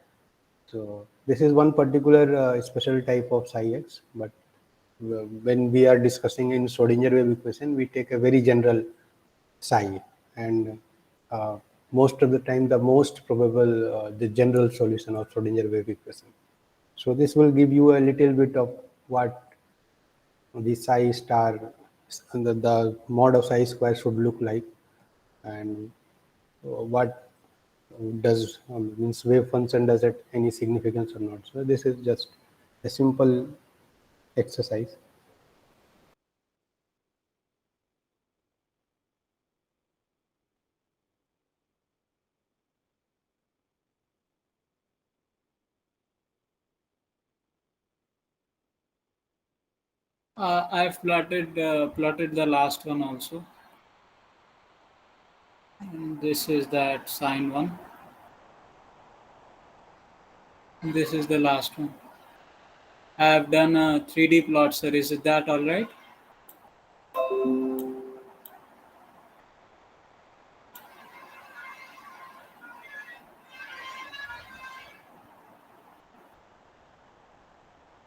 So this is one particular special type of psi x, but when we are discussing in Schrodinger wave equation, we take a very general psi, and uh, most of the time the most probable the general solution of Schrodinger wave equation. So this will give you a little bit of what the psi star, the mod of psi square should look like, and what does means wave function does it any significance or not. So this is just a simple exercise. I've plotted the last one also. And this is that sine one. This is the last one. I have done a 3D plot, sir. Is that all right?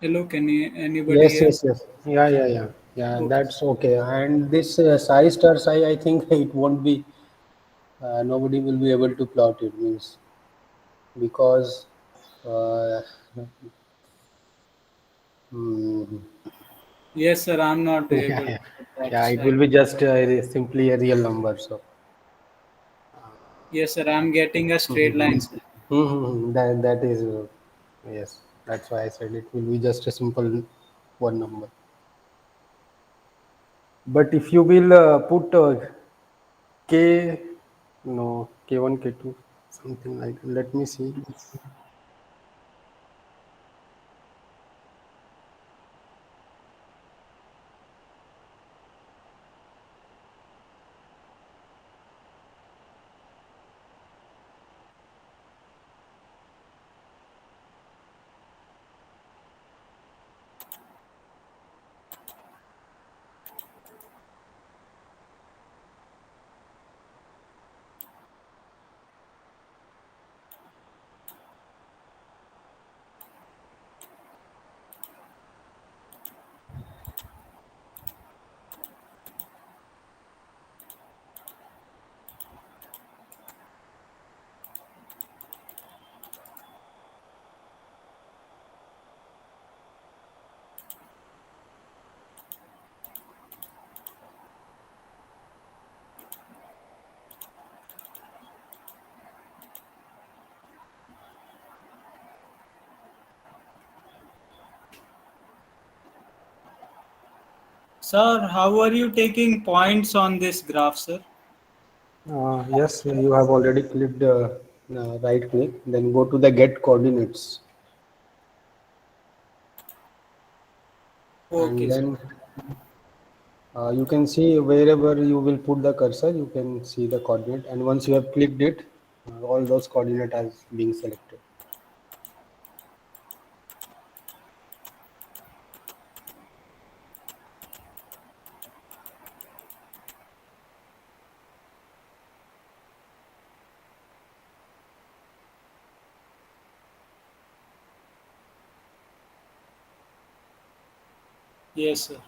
Hello, can anybody Yes, hear? yes, yes. Yeah. Okay. That's okay. And this psi star psi, I think it won't be. Nobody will be able to plot it. Means because. Uh, hmm, Yes, sir. I'm not yeah, able yeah, to plot yeah. It psi. will be just simply a real number. So. Yes, sir. I'm getting a straight line, sir. That is yes. That's why I said it will be just a simple one number. But if you will put k, no, k1, k2, something like that. Let me see. Sir, how are you taking points on this graph, sir? Yes, you have already clicked right click. Then go to the get coordinates, and Okay, sir. then you can see wherever you will put the cursor, you can see the coordinate. And once you have clicked it, all those coordinate are being selected. Yes, sir.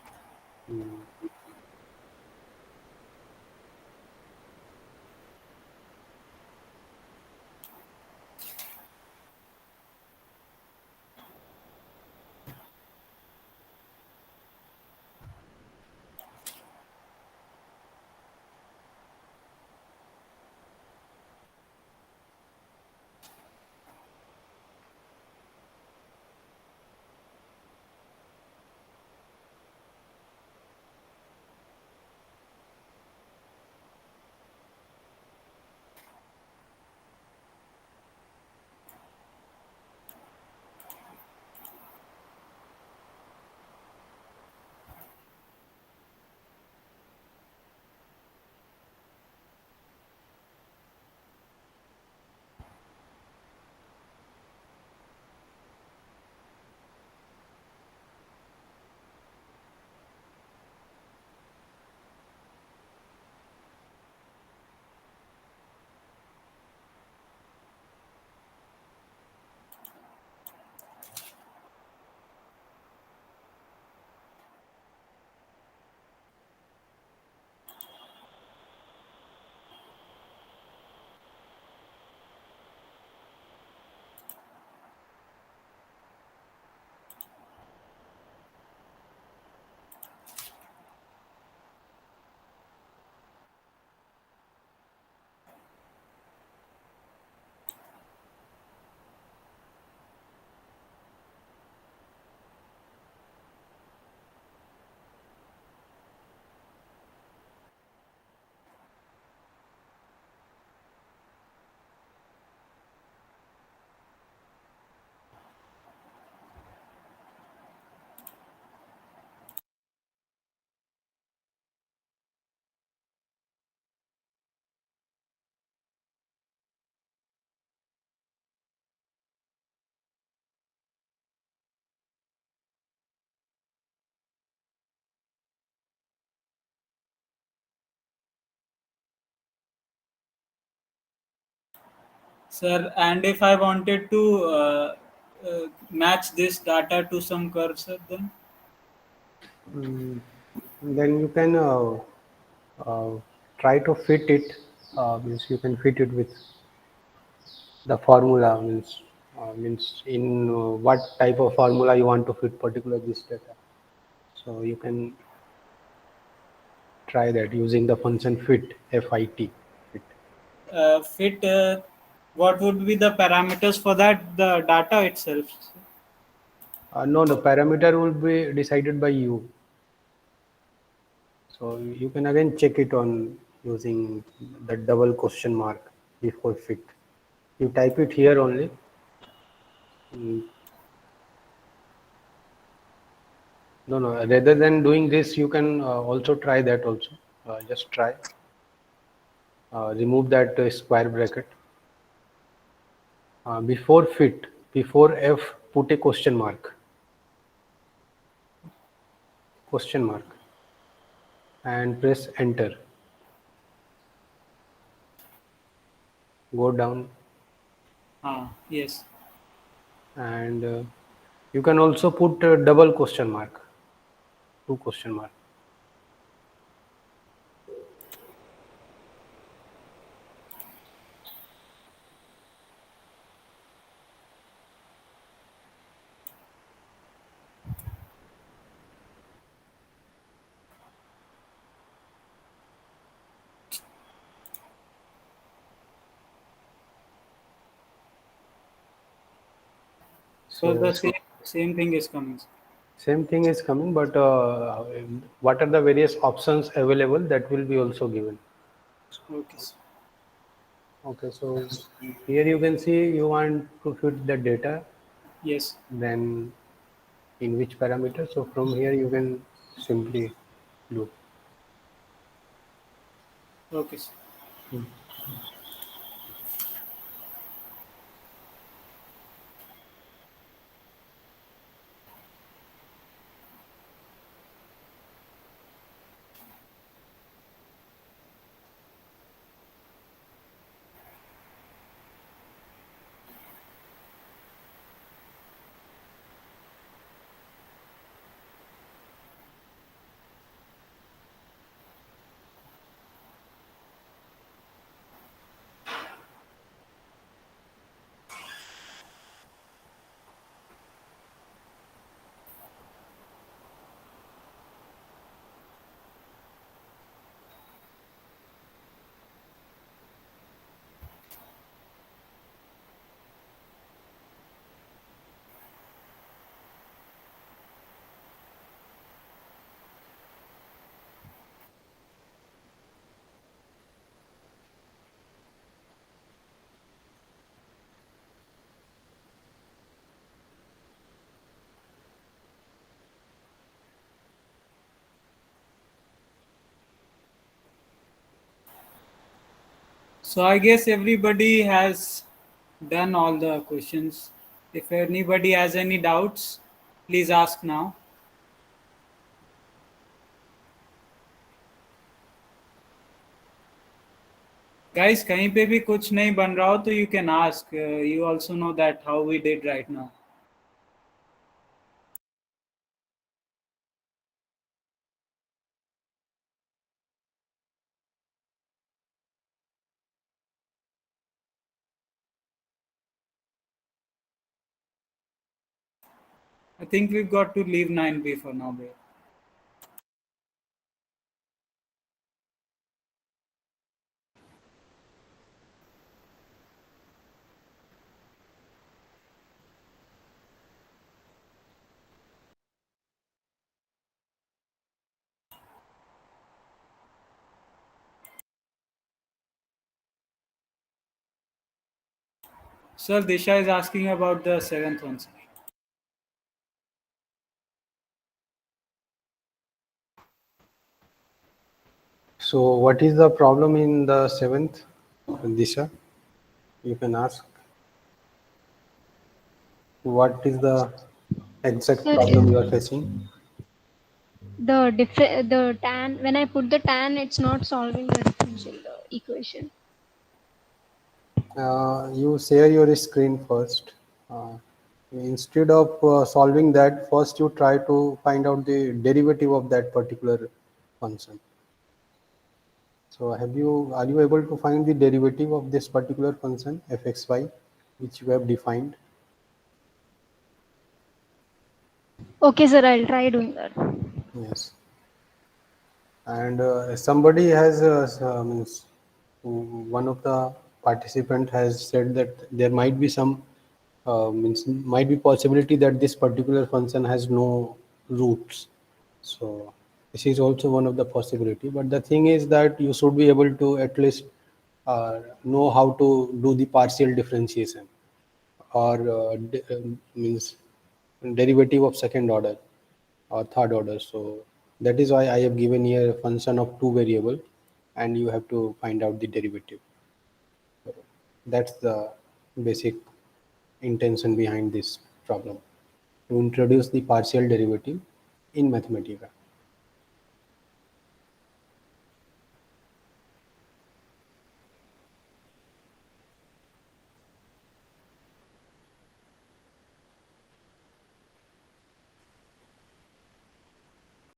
Sir, and if I wanted to match this data to some curve, sir, then? Then you can try to fit it. Means you can fit it with the formula. Means in what type of formula you want to fit particular this data. So you can try that using the function fit, fit. Fit, what would be the parameters for that, the data itself? No, the parameter will be decided by you. So you can again check it on using the double question mark before fit. You type it here only. No, rather than doing this, you can also try that also. Just try. Remove that square bracket. Before fit, before F, put a question mark. Question mark. And press enter. Go down. Yes. And you can also put a double question mark. Two question mark. So the same thing is coming. Same thing is coming, but what are the various options available, that will be also given. Okay. Okay, so here you can see you want to fit the data. Yes. Then in which parameter. So from here you can simply look. Okay. So I guess everybody has done all the questions. If anybody has any doubts, please ask now. Guys, कहीं पे भी कुछ नहीं बन रहा हो तो you can ask. You also know that how we did right now. I think we've got to leave 9B for now, bro. Sir, Disha is asking about the 7th one, sir. So what is the problem in the 7th, Disha? You can ask. What is the exact Sir, problem you are facing? the tan, when I put the tan, it's not solving the differential equation. You share your screen first. Instead of solving that, first you try to find out the derivative of that particular function. So are you able to find the derivative of this particular function fxy, which you have defined? Okay, sir, I'll try doing that. Yes. And somebody has means one of the participant has said that there might be some means might be possibility that this particular function has no roots. So this is also one of the possibility. But the thing is that you should be able to at least know how to do the partial differentiation or means derivative of second order or third order. So that is why I have given here a function of two variable and you have to find out the derivative. So that's the basic intention behind this problem, to introduce the partial derivative in Mathematica.